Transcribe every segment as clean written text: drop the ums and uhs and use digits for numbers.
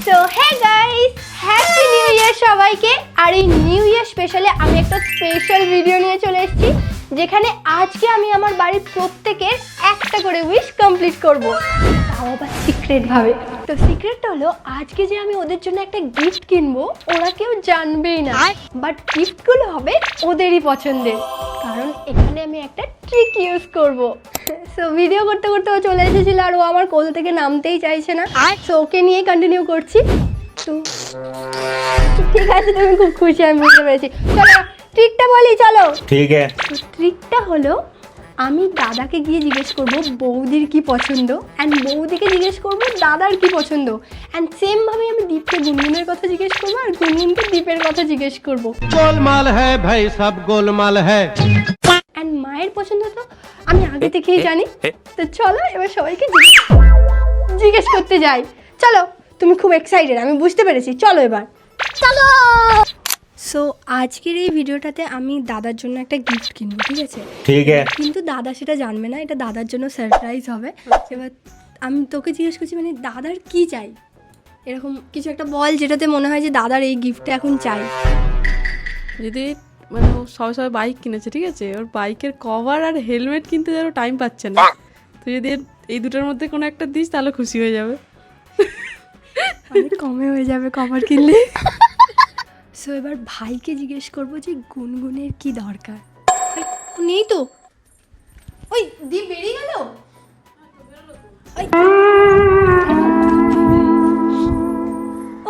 So hey guys, happy new year সবাইকে। আর এই নিউ ইয়ার স্পেশালে আমি একটা স্পেশাল ভিডিও নিয়ে চলে এসেছি, যেখানে আজকে আমি আমার বাড়ির প্রত্যেকের একটা করে উইশ কমপ্লিট করব, তাও আবার সিক্রেট ভাবে। তো সিক্রেটটা হলো আজকে যে আমি ওদের জন্য একটা গিফট কিনবো, ওরা কেউ জানবেই না, বাট গিফটগুলো হবে ওদেরই পছন্দের, কারণ এখানে আমি একটা ট্রিক ইউজ করব। সো ভিডিও করতে করতে ও চলে এসেছিল আর ও আমার কোল থেকে নামতেই চাইছে না, সো ওকে নিয়ে কন্টিনিউ করছি। তো ঠিক আছে, তুমি খুব খুশি, আমি বুঝতে পেরেছি। চলো ট্রিকটা বলি, চলো। ঠিক আছে। ট্রিকটা হলো আমি দাদাকে গিয়ে জিজ্ঞেস করব বৌদির কি পছন্দ, অ্যান্ড বৌদিকে জিজ্ঞেস করব দাদার কি পছন্দ, অ্যান্ড সেম ভাবে আমি দীপকে গুনগুনের কথা জিজ্ঞেস করবো আর গুনগুনকে দীপের কথা জিজ্ঞেস করব। गोलमाल है भाई, सब गोलमाल है। অ্যান্ড মায়ের পছন্দ তো আমি আগে থেকেই জানি। তো চলো এবার সবাইকে জিজ্ঞেস করতে যাই। চলো, তুমি খুব এক্সাইটেড, আমি বুঝতে পেরেছি। চলো এবার চলো। সো আজকের এই ভিডিওটাতে আমি দাদার জন্য একটা গিফট কিনবো, ঠিক আছে? ঠিক আছে। কিন্তু দাদা সেটা জানবে না, এটা দাদার জন্য সারপ্রাইজ হবে। এবার আমি তোকে জিজ্ঞেস করছি, মানে দাদার কি চাই, এরকম কিছু একটা বল যেটাতে মনে হয় যে দাদার এই গিফটটা এখন চাই। যদি মানে ও সবাই বাইক কিনেছে, ঠিক আছে, ওর বাইকের কভার আর হেলমেট কিনতে যেন টাইম পাচ্ছে না, তুই যদি এই দুটোর মধ্যে কোনো একটা দিস তাহলে খুশি হয়ে যাবে। অনেক কমে হয়ে যাবে কভার কিনলে। সো এবার ভাইকে জিজ্ঞেস করবো যে গুনগুনের কি দরকার। নেই তো, ওই দীপ বেরিয়ে গেল।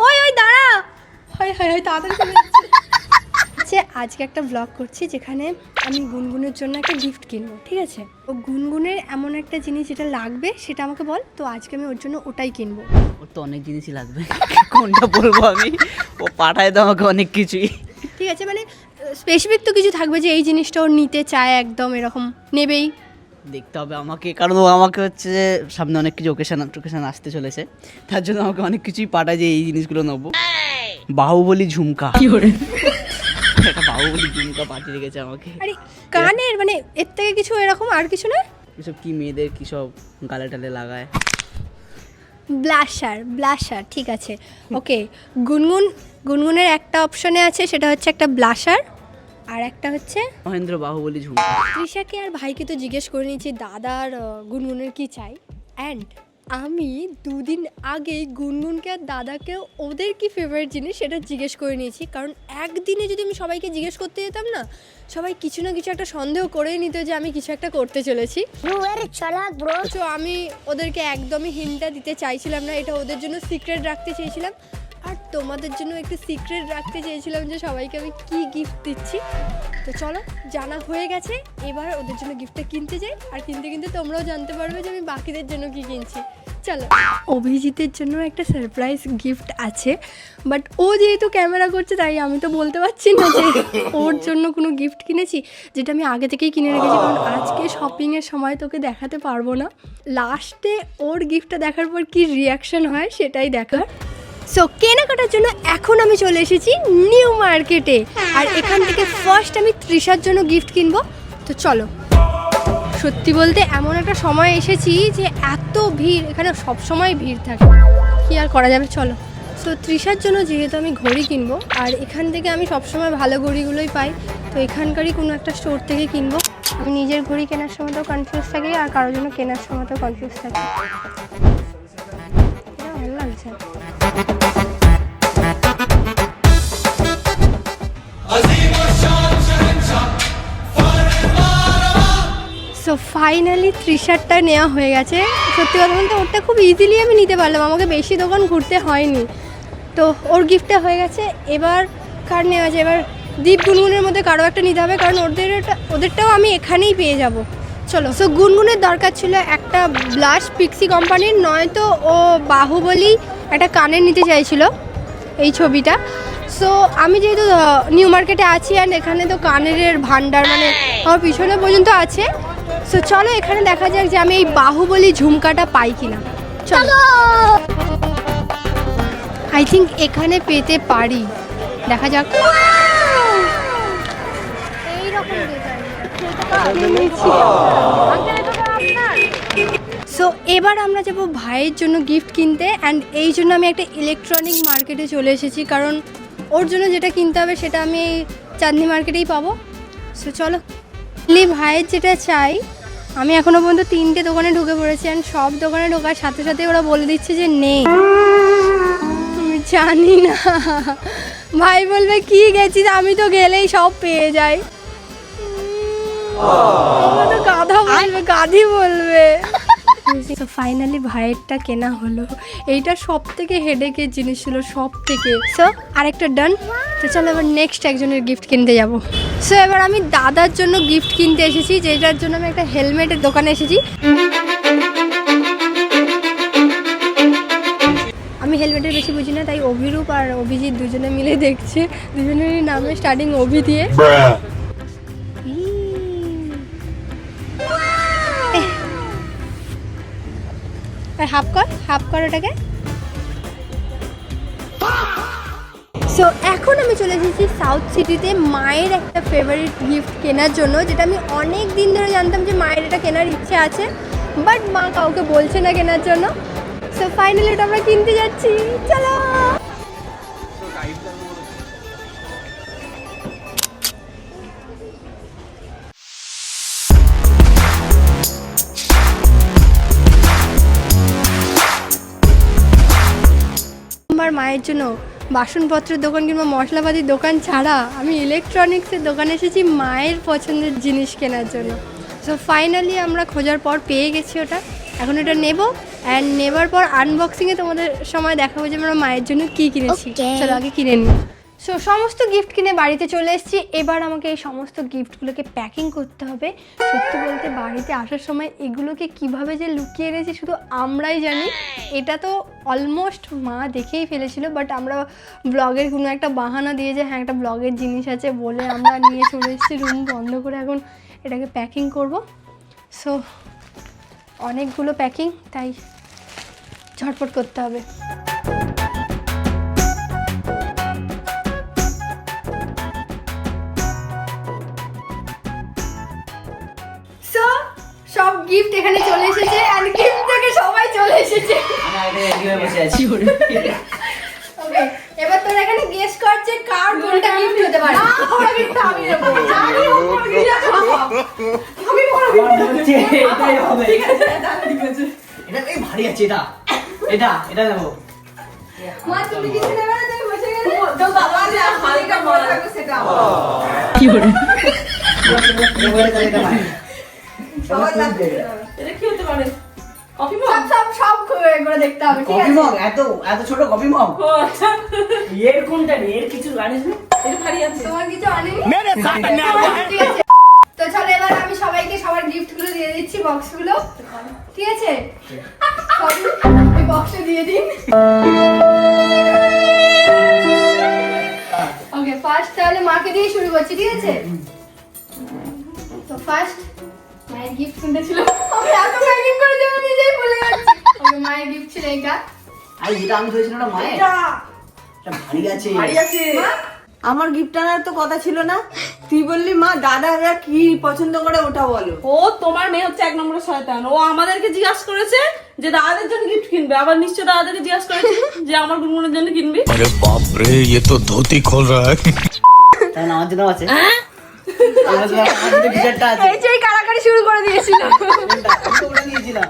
ওই ওই দাঁড়া, হয় হয় হয় তাড়াতাড়ি চলে যাচ্ছে। আজকে একটা ব্লগ করছি যেখানে আমি গুনগুনের জন্য একটা গিফট কিনবো, ঠিক আছে? ও গুনগুনের এমন একটা জিনিস যেটা লাগবে সেটা আমাকে বল, তো আজকে আমি ওর জন্য ওটাই কিনবো। ওর তো অনেক জিনিসই লাগবে, কোনটা বলবো আমি? ও পাঠায় দাও আমাকে অনেক কিছুই। ঠিক আছে, মানে স্পেসিফিক তো কিছু থাকবে যে এই জিনিসটা ওর নিতে চায়, একদম এরকম নেবেই। দেখতে হবে আমাকে, কারণ ও আমাকে হচ্ছে যে সামনে অনেক কিছু ওকেশন আসতে চলেছে, তার জন্য আমাকে অনেক কিছুই পাঠায় যে এই জিনিসগুলো নেবো। বাহুবলী ঝুমকা, একটা বাহুবলী ঝুমকা পাঠিয়ে রেখেছে আমাকে। আরে কানের, মানে এর থেকে কিছু এরকম আর কিছু না? এসব কি মেয়েদের কী সব গালে টালে লাগায়? ব্লাশার, ঠিক আছে। ওকে, গুনগুনের একটা অপশনে আছে, সেটা হচ্ছে একটা ব্লাশার, আর একটা হচ্ছে মহেন্দ্র বাহুবলী ঝুমকা। তৃষাকে আর ভাইকে তো জিজ্ঞেস করে নিয়েছি দাদার গুনগুনের কি চাই, অ্যান্ড আমি দুদিন আগেই গুনগুনকে আর দাদাকে ওদের কি ফেভারিট জিনিস সেটা জিজ্ঞেস করে নিয়েছি, কারণ একদিনে যদি আমি সবাইকে জিজ্ঞেস করতে যেতাম না, সবাই কিছু না কিছু একটা সন্দেহ করেই নিত যে আমি কিছু একটা করতে চলেছি। তো আমি ওদেরকে একদমই হিন্টটা দিতে চাইছিলাম না, এটা ওদের জন্য সিক্রেট রাখতে চেয়েছিলাম, আর তোমাদের জন্য একটু সিক্রেট রাখতে চেয়েছিলাম যে সবাইকে আমি কি গিফট দিচ্ছি। তো চলো, জানা হয়ে গেছে, এবার ওদের জন্য গিফটটা কিনতে যাই, আর কিনতে কিনতে তোমরাও জানতে পারবে যে আমি বাকিদের জন্য কি কিনছি। চলো, অভিজিতের জন্য একটা সারপ্রাইজ গিফট আছে, বাট ও যেহেতু ক্যামেরা করছে তাই আমি তো বলতে পারছি না যে ওর জন্য কোনো গিফট কিনেছি, যেটা আমি আগে থেকেই কিনে রেখেছি, কারণ আজকে শপিংয়ের সময় তোকে দেখাতে পারবো না। লাস্টে ওর গিফটটা দেখার পর কি রিয়াকশন হয় সেটাই দেখার। সো কেনাকাটার জন্য এখন আমি চলে এসেছি নিউ মার্কেটে, আর এখান থেকে ফার্স্ট আমি তৃষার জন্য গিফট কিনবো। তো চলো, সত্যি বলতে এমন একটা সময় এসেছি যে এত ভিড়, এখানে সব সময় ভিড় থাকে, কি আর করা যাবে। চলো, সো তৃষার জন্য যেহেতু আমি ঘড়ি কিনবো, আর এখান থেকে আমি সবসময় ভালো ঘড়িগুলোই পাই, তো এখানকারই কোনো একটা স্টোর থেকে কিনবো। আমি নিজের ঘড়ি কেনার সময় তো কনফিউজ থাকি, আর কারোর জন্য কেনার সময় তো কনফিউজ থাকি। ভালো লাগছে। সো ফাইনালি তৃষারটা নেওয়া হয়ে গেছে। সত্যি কথা বলতে ওরটা খুব ইজিলি আমি নিতে পারলাম, আমাকে বেশি দোকান ঘুরতে হয়নি। তো ওর গিফটটা হয়ে গেছে, এবার কার নেওয়া আছে? এবার দীপ গুনগুনের মধ্যে কারো একটা নিতে হবে, কারণ ওদেরটাও আমি এখানেই পেয়ে যাব। চলো, সো গুনগুনের দরকার ছিল একটা ব্লাশ পিক্সি কোম্পানির, নয়তো ও বাহুবলী একটা কানের নিতে চাইছিল এই ছবিটা। সো আমি যেহেতু নিউ মার্কেটে আছি, অ্যান্ড এখানে তো কানের ভান্ডার মানে আমার পিছনে পর্যন্ত আছে। সো চলো এখানে দেখা যাক যে আমি এই বাহুবলী ঝুমকাটা পাই কিনা। চলো, আই থিঙ্ক এখানে পেতে পারি, দেখা যাক। সো এবার আমরা যাব ভাইয়ের জন্য গিফট কিনতে, অ্যান্ড এই জন্য আমি একটা ইলেকট্রনিক মার্কেটে চলে এসেছি, কারণ ওর জন্য যেটা কিনতে হবে সেটা আমি এই চাঁদনি মার্কেটেই পাবো। সো চলো, ভাইয়ের যেটা চাই, আমি এখনও পর্যন্ত 3টে দোকানে ঢুকে পড়েছি, অ্যান্ড সব দোকানে ঢোকার সাথে সাথে ওরা বলে দিচ্ছে যে নেই। আমি জানি না ভাই বলবে কি গেছিস, আমি তো গেলেই সব পেয়ে যাই। আমার তো গাধা বলবে, গাধি বলবে। তো ফাইনালি ভাইয়েরটা কেনা হলো। এইটা সব থেকে হেডেকের জিনিস ছিল, সব থেকে। সো আরেকটা ডান। তো চলো এবার নেক্সট একজনের গিফট কিনতে যাব। সো এবার আমি দাদার জন্য গিফট কিনতে এসেছি, যেটার জন্য আমি একটা হেলমেটের দোকানে এসেছি। আমি হেলমেটের বেশি বুঝি না, তাই অভিরূপ আর অভিজিৎ দুজনে মিলে দেখছে, দুজনেরই নামে স্টার্টিং অভি দিয়ে। হাফ কর ওটাকে। সো এখন আমি চলে এসেছি সাউথ সিটিতে মায়ের একটা ফেভারিট গিফট কেনার জন্য, যেটা আমি অনেক দিন ধরে জানতাম যে মায়ের এটা কেনার ইচ্ছে আছে, বাট মা কাউকে বলছে না কেনার জন্য। সো ফাইনালি এটা আমরা কিনতে যাচ্ছি, চলো। আমার মায়ের জন্য বাসনপত্রের দোকান কিংবা মশলাপাতির দোকান ছাড়া আমি ইলেকট্রনিক্সের দোকানে এসেছি মায়ের পছন্দের জিনিস কেনার জন্য। সো ফাইনালি আমরা খোঁজার পর পেয়ে গেছি ওটা। এখন এটা নেব, অ্যান্ড নেবার পর আনবক্সিংয়ে তোমাদের সময় দেখাবো যে আমরা মায়ের জন্য কী কিনেছি। চলো আগে কিনে নিই। সো সমস্ত গিফট কিনে বাড়িতে চলে এসেছি। এবার আমাকে এই সমস্ত গিফটগুলোকে প্যাকিং করতে হবে। সত্যি বলতে বাড়িতে আসার সময় এগুলোকে কিভাবে যে লুকিয়ে এনেছি শুধু আমরাই জানি। এটা তো অলমোস্ট মা দেখেই ফেলেছিল, বাট আমরা ব্লগের কোনো একটা বাহানা দিয়ে যে হ্যাঁ একটা ব্লগের জিনিস আছে বলে আমরা নিয়ে চলে এসেছি রুম বন্ধ করে। এখন এটাকে প্যাকিং করব। সো অনেকগুলো প্যাকিং, তাই ঝটপট করতে হবে। সব গিফট এখানে চলে এসেছে, আর গিফট থেকে সবাই চলে এসেছে। ওকে, এবার তোর এখানে গেস করছে কার কোনটা গিফট হতে পারে। না, ওরা গিফট আমি নেব। জানি ও কোন গিফট খাবো। আমি বড় গিফট এটাই হবে। ঠিক আছে, ঠিক আছে। এটা এই ভারী আছে, এটা নেব। মা তুমি কিছু নেবে না, তুমি বসে গেলে তো বাবা যে হালকা বড় থাকবে সেটা কি করে সবার লাগবে। এটা কি হতে পারে? Coffee mug? সব করে দেখতে হবে, ঠিক আছে? কফি মগ, এত ছোট কফি মগ। ও আচ্ছা, এর কোনটা নেই, এর কিছু জানিস না? এটা ভারী আছে। তোমার কিছু আনেনি? ঠিক আছে। তো চলো এবার আমি সবাইকে সবার গিফটগুলো দিয়ে দিচ্ছি, বক্সগুলো। ঠিক আছে, সবই এই বক্সে দিয়ে দিন। ওকে, ফার্স্ট তাহলে মাকে দিয়ে শুরু করছি, ঠিক আছে? তো ফার্স্ট মায়ের গিফট কোনটা ছিল? আমি এত প্যাকিং করে দেবো নিজেই ভুলে যাচ্ছি। ওকে, মায়ের গিফট ছিল এটা। আরে যেটা আমি ধরেছিলাম না মায়ের, এটা এটা ভারী আছে। ভারী আছে। আমার গিফট আনার তো কথা ছিল না, তুই বললি মা দাদারা কি পছন্দ করে ওটা বলো। ও তোমার মেয়ে হচ্ছে 1 নম্বরের শয়তান। ও আমাদেরকে জিজ্ঞাসা করেছে যে দাদাদের জন্য গিফট কিনবে, আবার নিশ্চয় দাদাদেরকে জিজ্ঞাসা করেছে যে আমার গুনগুনের জন্য কিনবি। अरे बाप रे ये तो धोती खोल रहा है। তাই না, আমার জন্য আছে। আমার জন্য গিটারটা আছে। এই যে এই কারাকারি শুরু করে দিয়েছিল। ওটা নিয়েছিলাম।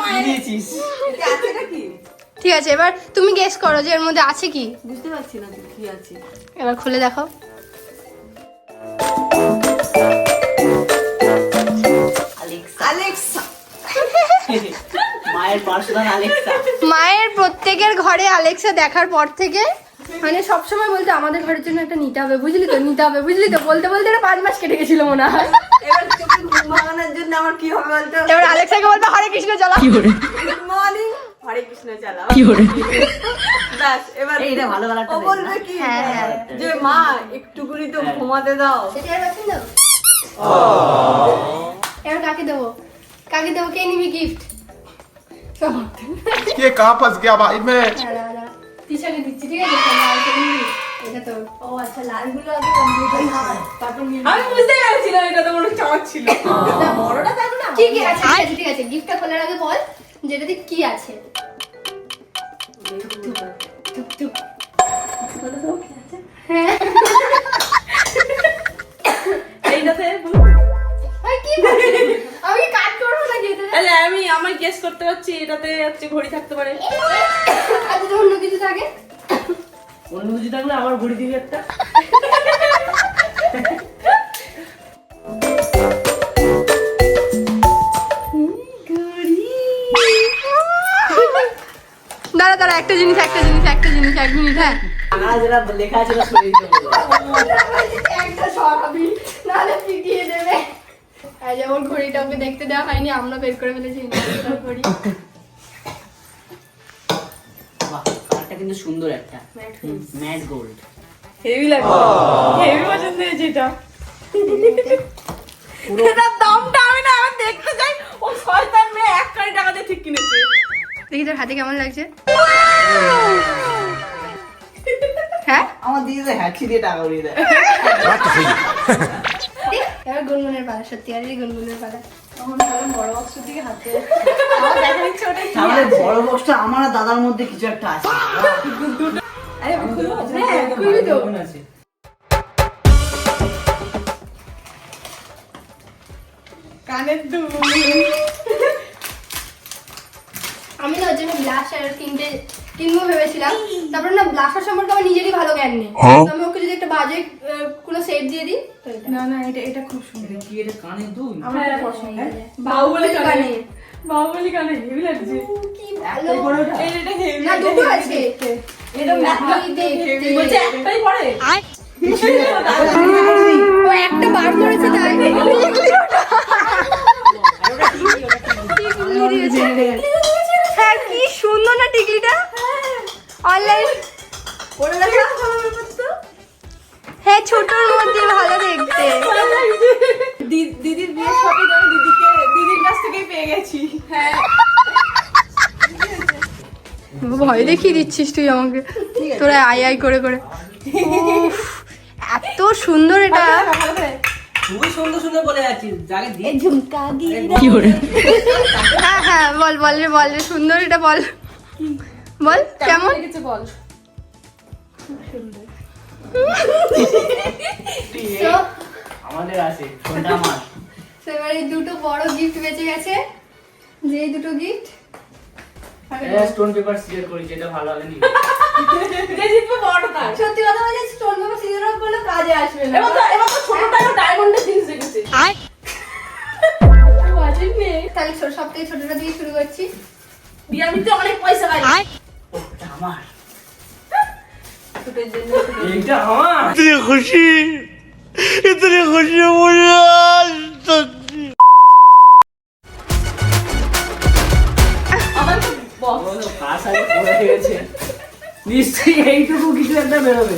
কি নিয়েছিস? এটা আছে নাকি? ঠিক আছে, এবার তুমি গেস করো যে এর মধ্যে আছে কি। বুঝতে পারছি না কি আছে। এবার খুলে দেখো। আলেক্সা। মায়ের পার্সোনাল আলেক্সা। মায়ের প্রত্যেকের ঘরে আলেক্সা দেখার পর থেকে মানে সবসময় বলতে আমাদের ঘরের জন্য একটা নিতে হবে, বুঝলি তো, নিতে হবে, বুঝলি তো, বলতে বলতে এটা 5 মাস কেটে গেছিল মনে হয়। এবার তোকে ঘুম ভাঙানোর জন্য আমার কি হবে বলতো? এবার আলেক্সাকে বলতে হরে কৃষ্ণ চালা। গুড মর্নিং, হরে কৃষ্ণ চালাও। ব্যাস, এবার এইটা ভালো ভালো ও বলবে কি হ্যাঁ, হ্যাঁ। যে মা একটু করে তো ঘুমাতে দাও। সেটা এবার পছন্দ। এবার কাকে দেবো, কাকে দেবো, কে নিবি গিফট? ये कहाँ फंस गया भाई मैं? তিশাকে দিচ্ছি, ঠিক আছে? তোমরা আর কে নিবি? এটা তো ও আচ্ছা লালগুলো আগে কমপ্লিট হয় তারপর আমি বুঝতে পেরেছিলাম এটা তো কোনো চাওয়ার ছিল। বড়টা থাকবে না ঠিক আছে ঠিক আছে ঠিক আছে গিফটটা খোলার আগে বল যেটাতে কি আছে টুক টুক হ্যাঁ এইটাতে ভাই কি বলছিস? আমি কাট করবো না কি এটা আরে আমি আমার গেস করতে পারছি এটাতে হচ্ছে ঘড়ি থাকতে পারে। আজ তো অন্য কিছু থাকে অন্য কিছু থাকলে আবার ঘুরি দিবি একটা। দাঁড়া দাঁড়া একটা জিনিস এক মিনিট হ্যাঁ যেটা লেখা আছে সেটা সরিয়ে দিতে বলো। একটা সরাবি নাহলে পিটিয়ে দেবে আজ আমার ঘড়িটা ওকে দেখতে দেওয়া হয়নি আমরা বের করে ফেলেছি ঘড়ি বাহ, কালারটা কিন্তু সুন্দর একটা ম্যাট গোল্ড। হেভি লাগে, হেভি পছন্দ হয়েছে এটা। এটার দামটা আমি না এখন দেখতে চাই। ও শয়তান মেয়ে 1 কোটি টাকা দিয়ে ঠিক কিনেছে। দেখি তোর হাতে কেমন লাগছে হ্যাঁ আমার দিদি তো হ্যাচি দিয়ে টাকা উড়িয়ে দেয়। এবার গুনগুনের পালা সত্যি আর গুনগুনের পালা বড় বক্সের দিকে হাতে তাহলে বড় বক্সটা আমার আর দাদার মধ্যে কিছু একটা আছে। হ্যাঁ খুবই তো মনে আছে। কানের দুল। আমি না ওর জন্য ব্লাশার কিনবো ভেবেছিলাম তারপর না ব্লাশার সম্পর্কে আমার নিজেরই ভালো জ্ঞান নেই তো আমি ওকে যদি একটা বাজে কোনো সেট দিয়ে দিই তো এটা না না এটা খুব সুন্দর। এটা কি এটা কানের দুল? আমার খুব পছন্দ। বাহুবলী কানে। বাহুবলী কানে হেভি লাগছে। কি ভালো এটা হেভি না দুটো আছে এটা হেভি দেখতে। বলছে একটাই পড়ে। ও একটা বার করেছে তাই হ্যাঁ কি সুন্দর না টিকলিটা অনলাইন হ্যাঁ ছোটর মধ্যে ভালো দেখতে দিদির বিয়ের শপিং আমি দিদির কাছ থেকেই পেয়ে গেছি। হ্যাঁ ভয় দেখিয়ে দিচ্ছিস তুই আমাকে তোরা আই আই করে করে উফ, এত সুন্দর এটা খুবই সুন্দর সুন্দর বলে যাচ্ছিস। যাকে দিয়ে ঝুমকা হ্যাঁ হ্যাঁ বল রে সুন্দর এটা বল কেমন লেগেছে বল। তো আমাদের আছে কোনটা আমার? এবার এই দুটো বড় গিফট বেঁচে গেছে যে এই দুটো গিফট স্টোন পেপার সিজার করি, যেটা ভালো হবে নি। যে জিতবে বড়টা তার। সত্যি কথা বলছি স্টোন পেপার সিজার করলে কাজে আসবে না এবার তো ছোটটা ডায়মন্ডের জিনিস রেখেছে। বাজেট নেই। তাহলে সব থেকে ছোটটা দিয়ে শুরু করছি বিয়ার মিতে অনেক পয়সা লাগে। ওটা আমার। ছোটের জন্য এইটা আমার। इतनी खुशी मुझे आज तक আমার তো বক্স। ও তো কাজ আগে পড়ে গেছে। নিশ্চয়ই এইটুকু কিছু একটা বেরোবে।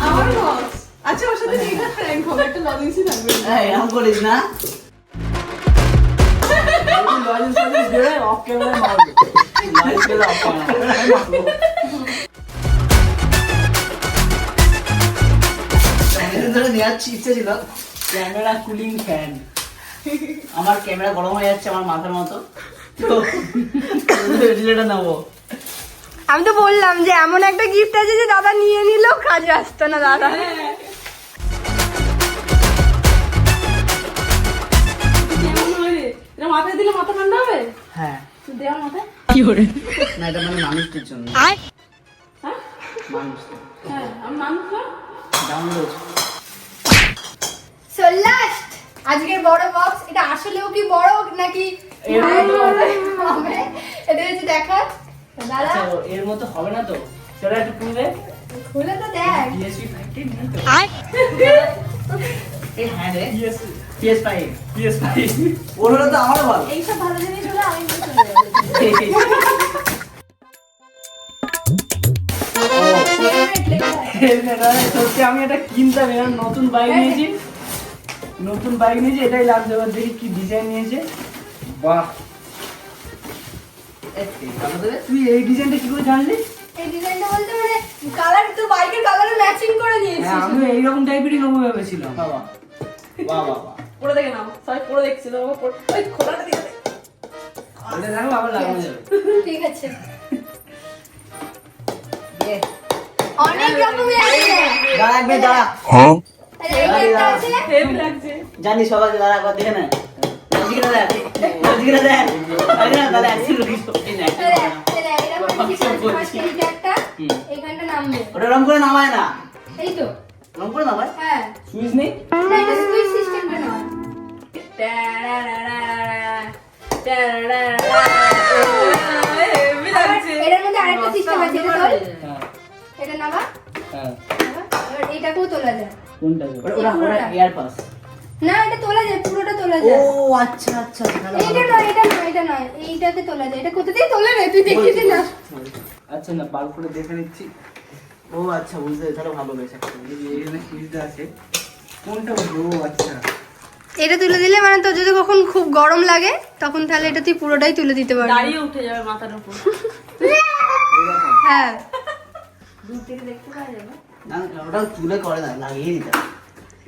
আমার বক্স। আচ্ছা ওর সাথে এইটা ফ্র্যাঙ্ক হবে একটা লজিংসই থাকবে। হ্যাঁ, এরকম করিস না। যদি লজেন্স ফজেন্স বেরোয়, off camera মারবো। Live পেলে off camera মারবো। এর ধরে নেওয়ার ইচ্ছে ছিল ক্যামেরা কুলিং ফ্যান। আমার ক্যামেরা গরম হয়ে যাচ্ছে আমার মাথার মতো, তো এটা নেবো। আমি তো বললাম যে এমন একটা গিফট আছে যে দাদা নিয়ে নিলেও কাজে আসতো না দাদা কেমন হয় রে? এটা মাথায় দিলে মাথা ঠান্ডা হবে? হ্যাঁ, তুই দে আমার মাথায়। না এটা মানে মানুষটির জন্য। হ্যাঁ? মানুষদের হ্যাঁ, আমি মানুষ না? ডাউনলোড। সো লাস্ট আজকের বড় বক্স এটা আসলেও কি বড় নাকি এর মতো হবে এটা হচ্ছে দেখার দাদা আচ্ছা, এর মতো হবে না তো? সেটা একটু খুলবে। খুলে তো দেখ PSP 5 নেই তো? এই হ্যাঁ রে, PS5 ওর হলে তো আমারও ভালো। এইসব ভালো জিনিস হলে আমি নিয়ে চলে যাবো। সত্যি আমি এটা কিনতাম, এর নতুন বাইক নিয়েছি, এটাই লাগছে। এবার দেখি কি ডিজাইন নিয়েছে। বাহ, তুই এই ডিজাইনটা কি করে জানলি? এই ডিজাইনটা বলতে মানে কালার আমি এইরকম টাইপেরই নেবো ভেবেছিলাম। বাবা বাহ বাহ বাহ পড়ে দেখে নাও, সবাই পড়ে দেখছে তো বাবা ওই খোলাটা দিয়ে দে। ওটা দেখো আবার লাগানো যাবে। ঠিক আছে, অনেক রকমের আছে। দাঁড়া একবার দাঁড়া আরে এইটা আছে, হেভি লাগছে। জানি সবাই দাঁড়া একবার দেখে না জিগরা দেখ জিগরা দেখ আরে না দাঁড়া অ্যাকচুয়ালি কিছু না আরে এরকম কিছু আছে, এইটা একটা, এইখানটা নামবে। ওটা রং করে নামায় না, এই তো, রং করে নামায় হ্যাঁ, সুইচ নেই? না এটা সুইচ সিস্টেমটা নয়। হেভি লাগছে। এটার মধ্যে আরেকটা সিস্টেম আছে, এটা তোল, হ্যাঁ এটা নামা, হ্যাঁ। এবার এটাকেও তোলা যায়। কোনটা ওটা ওটা ওটা এয়ার পাস। না এটা তোলা যায়, পুরোটা তোলা ও যায়। আচ্ছা আচ্ছা তাহলে এইটা নয়, এটা নয়, এটা নয়, এইটাকে তোলা যায়। এটা কোথাতেই তোলা রে, তুই দেখিয়ে দে না। আচ্ছা না বার করে দেখে নিচ্ছি। ও আচ্ছা বুঝতে তাহলে ভালো হয়েছে এখানে সুইচটা আছে। কোনটা বলবো? ও আচ্ছা। এটা তুলে দিলে মানে তোর যদি কখন খুব গরম লাগে তখন তাহলে এটা তুই পুরোটাই তুলে দিতে পারবি। দাঁড়িয়ে উঠে যাবে মাথার উপর। হ্যাঁ, না না ওটা তুলে করে না লাগিয়ে দিতে হবে।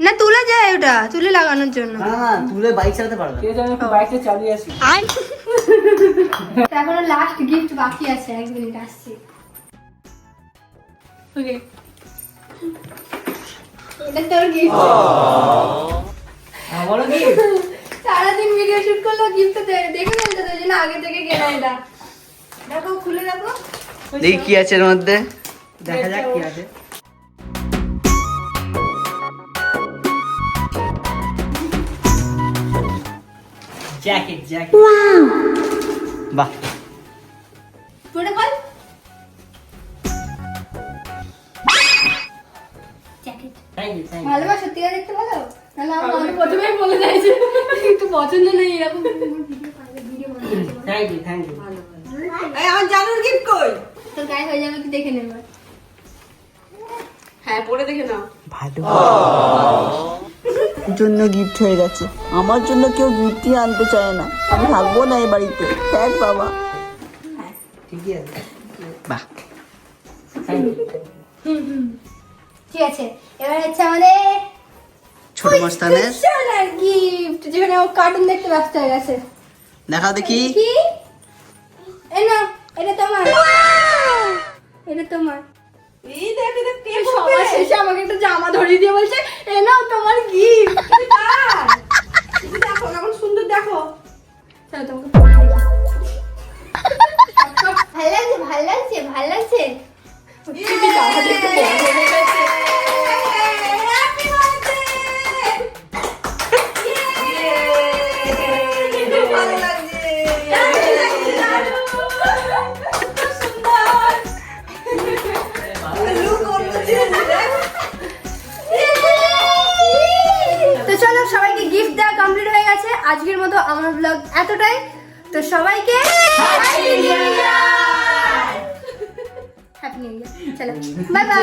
না তুলে যায়, ওটা তুলে লাগানোর জন্য। না না তুলে বাইক চালাতে পারবে কে জানে একটু বাইকটা চালিয়ে আসি। এখনো লাস্ট গিফট বাকি আছে, 1 মিনিট আসছি। ওকে এটা তোর গিফট। হ্যাঁ বলো কি? সারাদিন ভিডিও শুট করলো, গিফট দেখে ফেলতে, তোর জন্য আগে থেকে কেনা এটা। দেখো, খুলে দেখো। দেখি কি আছে এর মধ্যে। দেখা যাক কি আছে। Jacket jacket. বাহ পুরোটা খোল। জ্যাকেট থ্যাংক ইউ থ্যাংক ভালোবাসা, সত্যি করে দেখতে ভালো। নাহলে আমি প্রথমেই বলে যাই যে একটু পছন্দ নেই এরকম ভিডিও বানাতে। Thank you. এই আমার জানুর গিফট কই? তোর গায়ে হয়ে যাবে, তুই দেখে নেবে। হ্যাঁ পড়ে দেখে নাও। ভালো জন্য গিফট হয়ে গেছে, আমার জন্য কেউ গিফটই আনতে চায় না, আমি থাকবো না এই বাড়িতে। দেখ বাবা ঠিকই আছে। বাহ থ্যাংক ইউ। ঠিক আছে, এবার হচ্ছে আমাদের ছোট মাস্তানের সোনার গিফট, যেখানে ও কার্টুন দেখতে ব্যস্ত হয়ে গেছে। দেখা দেখি কি? এ না, এটা তোমার, এটা তোমার। এই দেখ দেখ কে সবার শেষে আমাকে একটা জামা ধরিয়ে দিয়ে বলছে এ নাও তোমার গিফট। দেখো কেমন সুন্দর দেখো। চলো তোমাকে পরে দেখি। ভাল লাগছে, ভাল লাগছে, ভাল লাগছে। এই জামা দেখতে বড় হয়ে গেছে। Happy birthday! ভালো লাগছে। তো চলো, সবাইকে গিফট দেওয়া কমপ্লিট হয়ে গেছে। আজকের মতো আমার ব্লগ এতটাই। তো সবাইকে হ্যাপি নিউ ইয়ার। চলো বাই বাই।